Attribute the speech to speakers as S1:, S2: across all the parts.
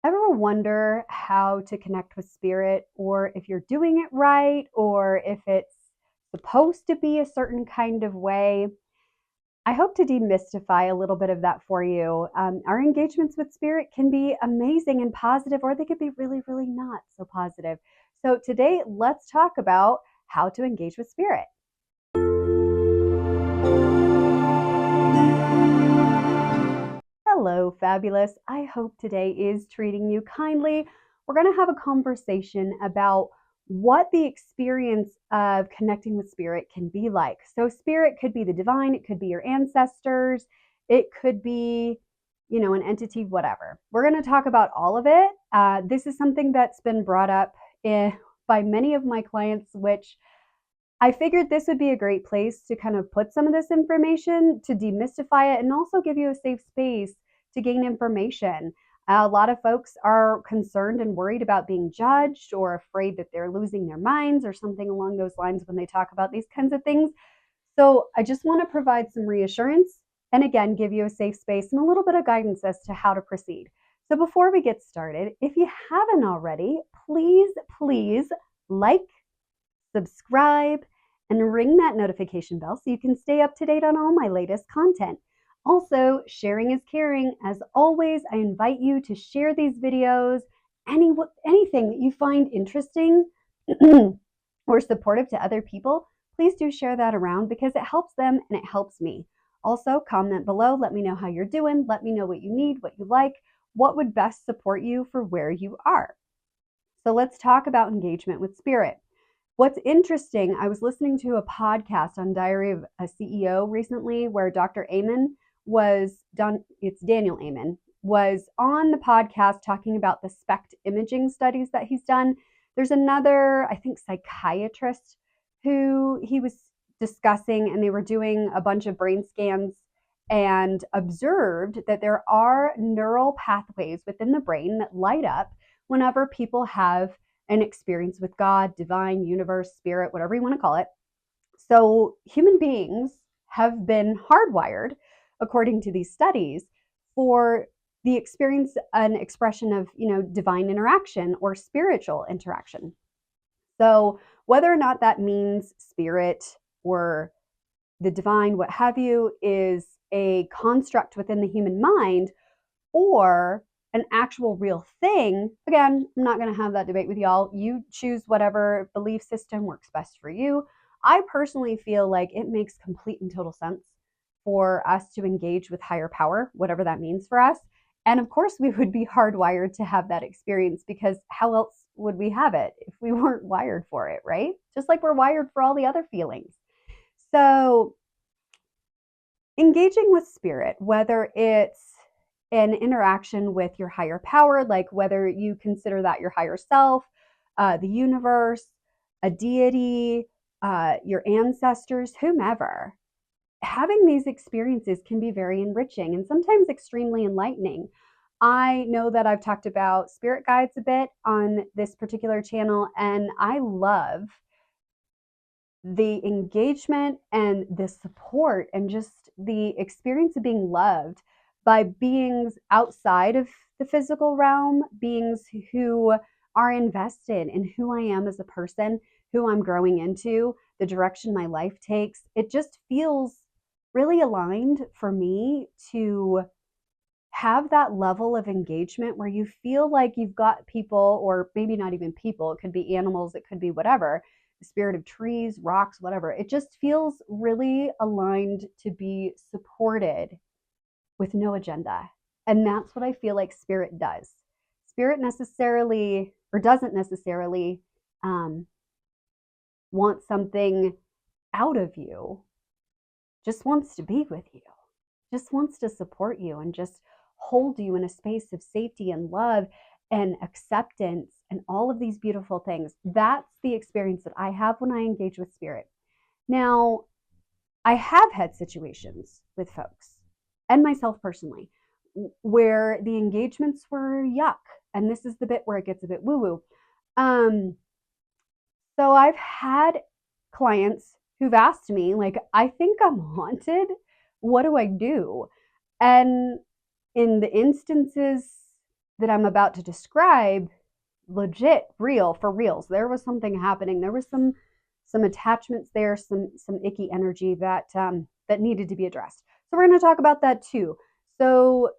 S1: Ever wonder how to connect with spirit, or if you're doing it right, or if it's supposed to be a certain kind of way? I hope to demystify a little bit of that for you. Our engagements with spirit can be amazing and positive, or they could be really, really not so positive. So, today, let's talk about how to engage with spirit. Hello, fabulous. I hope today is treating you kindly. We're going to have a conversation about what the experience of connecting with spirit can be like. So, spirit could be the divine, it could be your ancestors, it could be, an entity, whatever. We're going to talk about all of it. This is something that's been brought up by many of my clients, which I figured this would be a great place to kind of put some of this information to demystify it and also give you a safe space to gain information. A lot of folks are concerned and worried about being judged or afraid that they're losing their minds or something along those lines when they talk about these kinds of things. So I just want to provide some reassurance and again, give you a safe space and a little bit of guidance as to how to proceed. So before we get started, if you haven't already, please like, subscribe, and ring that notification bell so you can stay up to date on all my latest content. Also, sharing is caring. As always, I invite you to share these videos, anything that you find interesting or supportive to other people. Please do share that around because it helps them and it helps me. Also, comment below. Let me know how you're doing. Let me know what you need, what you like, what would best support you for where you are. So let's talk about engagement with spirit. What's interesting, I was listening to a podcast on Diary of a CEO recently where Dr. Amen it's Daniel Amen, was on the podcast talking about the SPECT imaging studies that he's done. There's another, I think, psychiatrist who he was discussing, and they were doing a bunch of brain scans and observed that there are neural pathways within the brain that light up whenever people have an experience with God, divine, universe, spirit, whatever you want to call it. So human beings have been hardwired, according to these studies, for the experience and expression of, divine interaction or spiritual interaction. So whether or not that means spirit or the divine, what have you, is a construct within the human mind or an actual real thing. Again, I'm not going to have that debate with y'all. You choose whatever belief system works best for you. I personally feel like it makes complete and total sense for us to engage with higher power, whatever that means for us. And of course, we would be hardwired to have that experience because how else would we have it if we weren't wired for it, right? Just like we're wired for all the other feelings. So, engaging with spirit, whether it's an interaction with your higher power, like whether you consider that your higher self, the universe, a deity, your ancestors, whomever, having these experiences can be very enriching and sometimes extremely enlightening. I know that I've talked about spirit guides a bit on this particular channel, and I love the engagement and the support and just the experience of being loved by beings outside of the physical realm, beings who are invested in who I am as a person, who I'm growing into, the direction my life takes. It just feels really aligned for me to have that level of engagement where you feel like you've got people, or maybe not even people, it could be animals, it could be whatever, the spirit of trees, rocks, whatever. It just feels really aligned to be supported with no agenda. And that's what I feel like spirit does. Spirit necessarily, or doesn't necessarily, want something out of you, just wants to be with you, just wants to support you and just hold you in a space of safety and love and acceptance and all of these beautiful things. That's the experience that I have when I engage with spirit. Now, I have had situations with folks and myself personally where the engagements were yuck. And this is the bit where it gets a bit woo-woo. So I've had clients who've asked me, like, I think I'm haunted. What do I do? And in the instances that I'm about to describe legit, real, for reals. There was something happening. There was some attachments there, some icky energy that that needed to be addressed. So we're going to talk about that too. So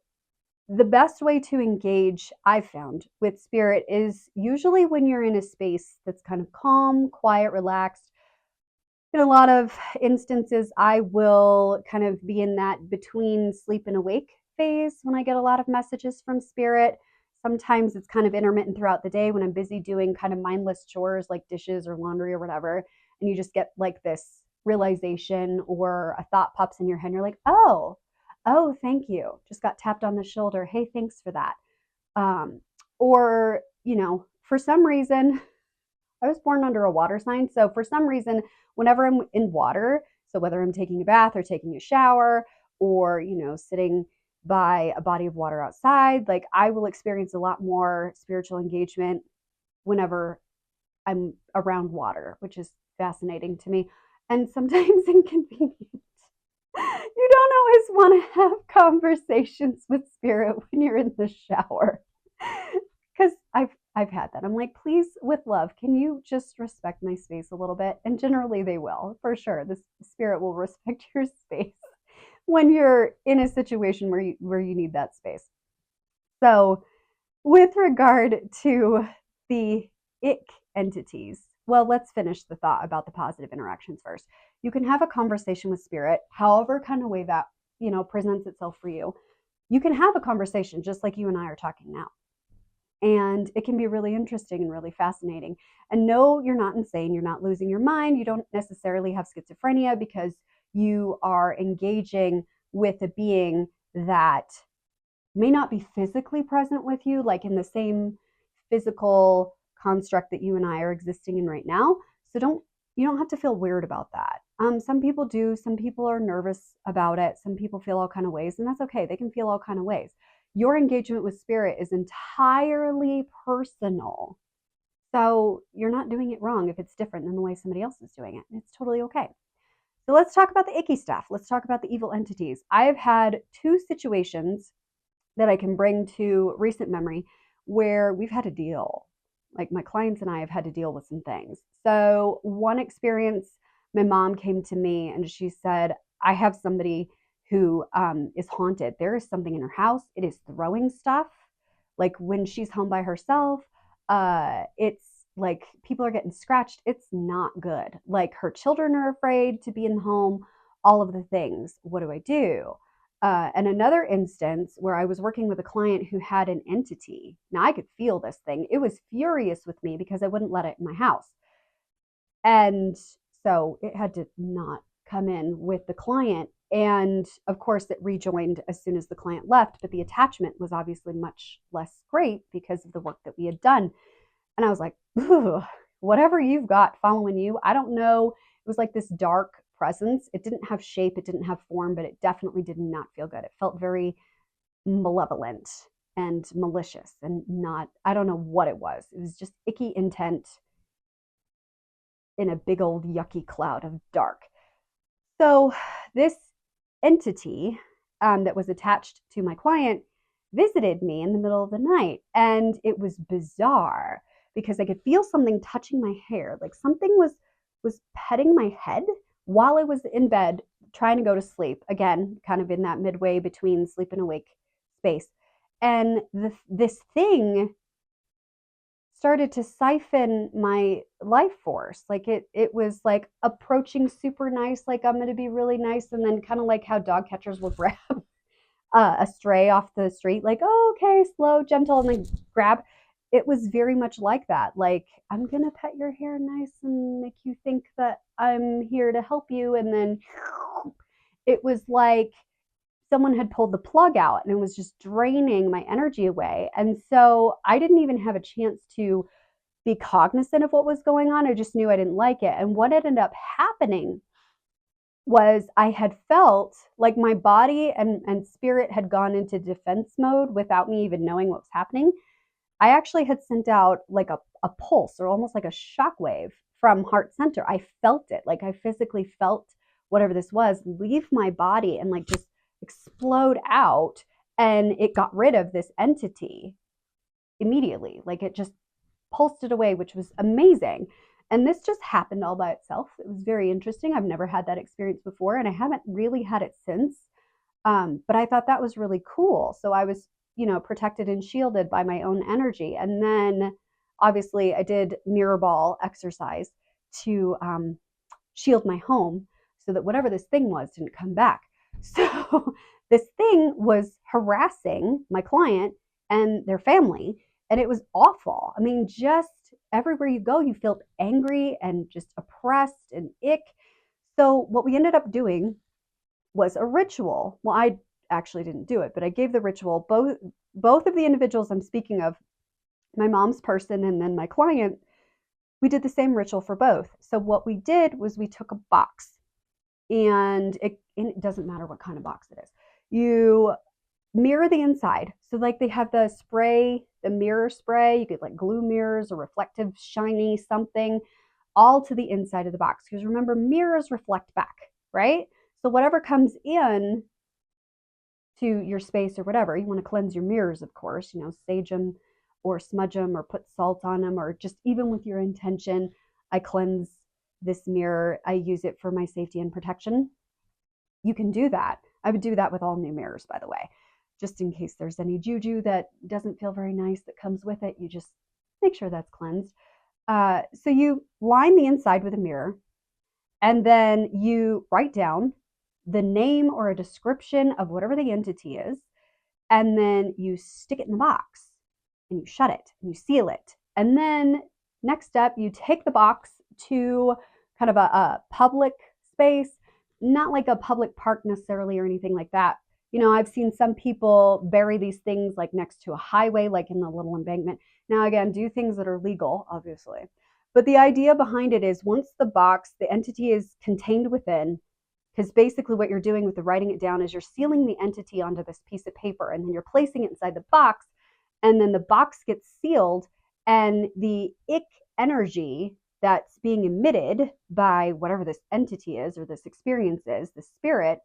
S1: the best way to engage, I've found, with spirit is usually when you're in a space that's kind of calm, quiet, relaxed. In a lot of instances, I will kind of be in that between sleep and awake phase when I get a lot of messages from spirit. Sometimes it's kind of intermittent throughout the day when I'm busy doing kind of mindless chores like dishes or laundry or whatever. And you just get like this realization or a thought pops in your head and you're like, oh, thank you. Just got tapped on the shoulder. Hey, thanks for that. Um, or, for some reason, I was born under a water sign. So for some reason, whenever I'm in water, so whether I'm taking a bath or taking a shower or, sitting by a body of water outside, like I will experience a lot more spiritual engagement whenever I'm around water, which is fascinating to me and sometimes inconvenient. You don't always want to have conversations with spirit when you're in the shower. Because I've had that. I'm like, please, with love, can you just respect my space a little bit? And generally they will, for sure. The spirit will respect your space when you're in a situation where you need that space. So, with regard to the ick entities, well, let's finish the thought about the positive interactions first. You can have a conversation with spirit, however kind of way that, presents itself for you. You can have a conversation just like you and I are talking now. And it can be really interesting and really fascinating. And no, you're not insane. You're not losing your mind. You don't necessarily have schizophrenia because you are engaging with a being that may not be physically present with you, like in the same physical construct that you and I are existing in right now. So you don't have to feel weird about that. Some people do. Some people are nervous about it. Some people feel all kind of ways, and that's okay. They can feel all kind of ways. Your engagement with spirit is entirely personal. So you're not doing it wrong if it's different than the way somebody else is doing it. It's totally okay. So let's talk about the icky stuff. Let's talk about the evil entities. I've had two situations that I can bring to recent memory where we've had to deal. Like my clients and I have had to deal with some things. So one experience, my mom came to me and she said, I have somebody who is haunted. There is something in her house. It is throwing stuff. Like when she's home by herself, it's like people are getting scratched. It's not good. Like her children are afraid to be in the home, all of the things. What do I do? And another instance where I was working with a client who had an entity. Now I could feel this thing. It was furious with me because I wouldn't let it in my house. And so it had to not come in with the client. And of course, it rejoined as soon as the client left, but the attachment was obviously much less great because of the work that we had done. And I was like, whatever you've got following you, I don't know. It was like this dark presence. It didn't have shape, it didn't have form, but it definitely did not feel good. It felt very malevolent and malicious and not, I don't know what it was. It was just icky intent in a big old yucky cloud of dark. So this entity that was attached to my client visited me in the middle of the night, and it was bizarre because I could feel something touching my hair, like something was petting my head while I was in bed trying to go to sleep. Again, kind of in that midway between sleep and awake space. And this thing started to siphon my life force. Like it was like approaching super nice, like I'm going to be really nice, and then kind of like how dog catchers will grab a stray off the street, like, oh, okay, slow, gentle, and then grab. It was very much like that. Like, I'm going to pet your hair nice and make you think that I'm here to help you. And then it was like someone had pulled the plug out and it was just draining my energy away. And so I didn't even have a chance to be cognizant of what was going on. I just knew I didn't like it. And what ended up happening was I had felt like my body and spirit had gone into defense mode without me even knowing what was happening. I actually had sent out like a pulse or almost like a shock wave from heart center. I felt it. Like I physically felt whatever this was leave my body and like just explode out. And it got rid of this entity. immediately. Like it just pulsed it away, which was amazing. And this just happened all by itself. It was very interesting. I've never had that experience before, and I haven't really had it since. But I thought that was really cool. So I was, protected and shielded by my own energy. And then obviously I did mirror ball exercise to shield my home so that whatever this thing was didn't come back. So this thing was harassing my client and their family, and it was awful. I mean, just everywhere you go, you felt angry and just oppressed and ick. So what we ended up doing was a ritual. Well, I actually didn't do it, but I gave the ritual. Both of the individuals I'm speaking of, my mom's person and then my client, we did the same ritual for both. So what we did was we took a box, and it doesn't matter what kind of box it is. You mirror the inside. So like they have the spray, the mirror spray, you get like glue mirrors or reflective shiny something all to the inside of the box. Because remember, mirrors reflect back, right? So whatever comes in to your space or whatever, you want to cleanse your mirrors, of course, sage them or smudge them or put salt on them, or just even with your intention, I cleanse this mirror. I use it for my safety and protection. You can do that. I would do that with all new mirrors, by the way, just in case there's any juju that doesn't feel very nice that comes with it. You just make sure that's cleansed. So you line the inside with a mirror, and then you write down the name or a description of whatever the entity is, and then you stick it in the box and you shut it and you seal it. And then next step, you take the box to kind of a public space, not like a public park necessarily or anything like that. I've seen some people bury these things like next to a highway, like in the little embankment. Now, again, do things that are legal, obviously. But the idea behind it is once the entity is contained within, because basically what you're doing with the writing it down is you're sealing the entity onto this piece of paper, and then you're placing it inside the box, and then the box gets sealed, and the ick energy that's being emitted by whatever this entity is or this experience is, the spirit,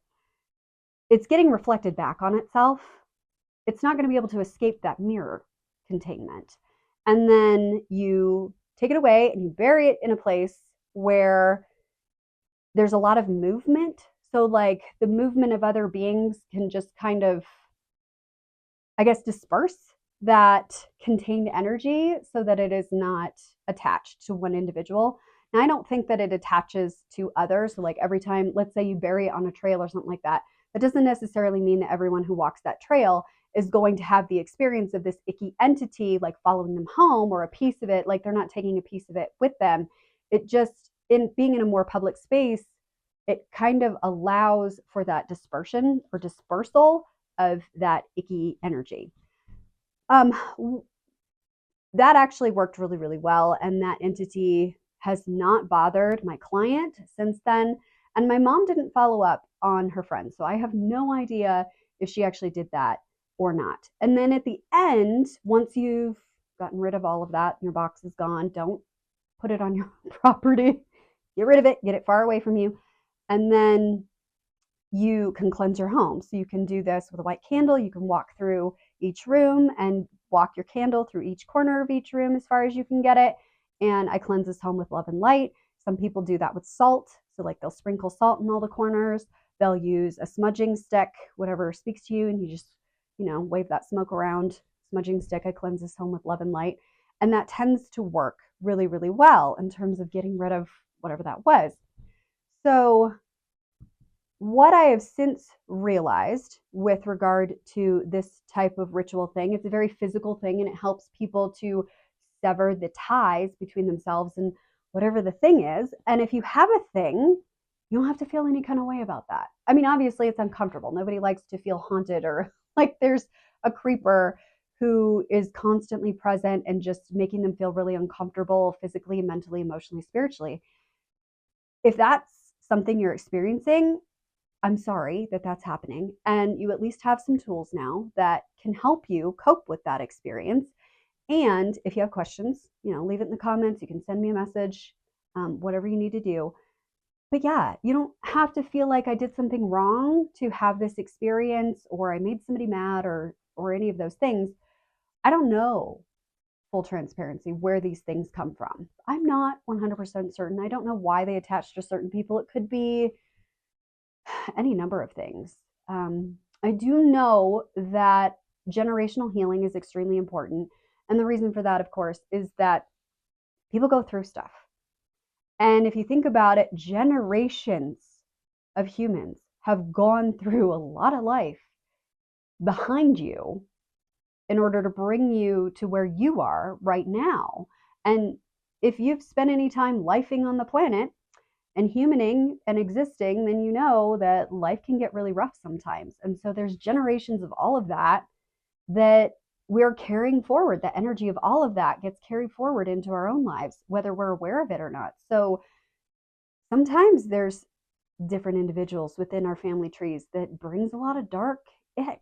S1: it's getting reflected back on itself. It's not going to be able to escape that mirror containment. And then you take it away and you bury it in a place where there's a lot of movement. So like the movement of other beings can just kind of, I guess, disperse that contained energy so that it is not attached to one individual. Now, I don't think that it attaches to others. So like every time, let's say you bury it on a trail or something like that, that doesn't necessarily mean that everyone who walks that trail is going to have the experience of this icky entity like following them home, or a piece of it, like they're not taking a piece of it with them. It just, in being in a more public space, it kind of allows for that dispersion or dispersal of that icky energy. That actually worked really, really well, and that entity has not bothered my client since then. And my mom didn't follow up on her friend, so I have no idea if she actually did that or not. And then at the end, once you've gotten rid of all of that, your box is gone, don't put it on your property. Get rid of it, get it far away from you. And then you can cleanse your home. So you can do this with a white candle. You can walk through each room and walk your candle through each corner of each room as far as you can get it. And I cleanse this home with love and light. Some people do that with salt. So like they'll sprinkle salt in all the corners. They'll use a smudging stick, whatever speaks to you, and you just, wave that smoke around. Smudging stick, I cleanse this home with love and light. And that tends to work really, really well in terms of getting rid of whatever that was. So what I have since realized with regard to this type of ritual thing, it's a very physical thing, and it helps people to sever the ties between themselves and whatever the thing is. And if you have a thing, you don't have to feel any kind of way about that. I mean, obviously it's uncomfortable. Nobody likes to feel haunted or like there's a creeper who is constantly present and just making them feel really uncomfortable physically, mentally, emotionally, spiritually. If that's something you're experiencing, I'm sorry that that's happening. And you at least have some tools now that can help you cope with that experience. And if you have questions, leave it in the comments. You can send me a message, whatever you need to do. But yeah, you don't have to feel like I did something wrong to have this experience, or I made somebody mad, or any of those things. I don't know full transparency, where these things come from. I'm not 100% certain. I don't know why they attach to certain people. It could be any number of things. I do know that generational healing is extremely important. And the reason for that, of course, is that people go through stuff. And if you think about it, generations of humans have gone through a lot of life behind you in order to bring you to where you are right now. And if you've spent any time lifing on the planet and humaning and existing, then you know that life can get really rough sometimes. And so there's generations of all of that that we're carrying forward. The energy of all of that gets carried forward into our own lives, whether we're aware of it or not. So sometimes there's different individuals within our family trees that brings a lot of dark ick.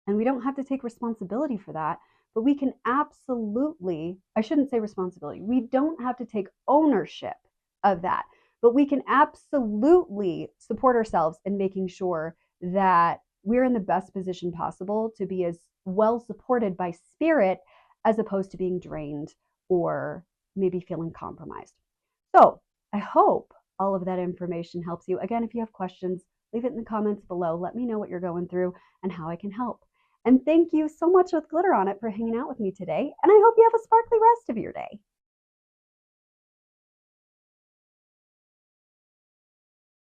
S1: And we don't have to take responsibility for that, but we can absolutely, I shouldn't say responsibility, we don't have to take ownership of that, but we can absolutely support ourselves in making sure that we're in the best position possible to be as well supported by spirit as opposed to being drained or maybe feeling compromised. So I hope all of that information helps you. Again, if you have questions, leave it in the comments below. Let me know what you're going through and how I can help. And thank you so much with Glitter on It for hanging out with me today. And I hope you have a sparkly rest of your day.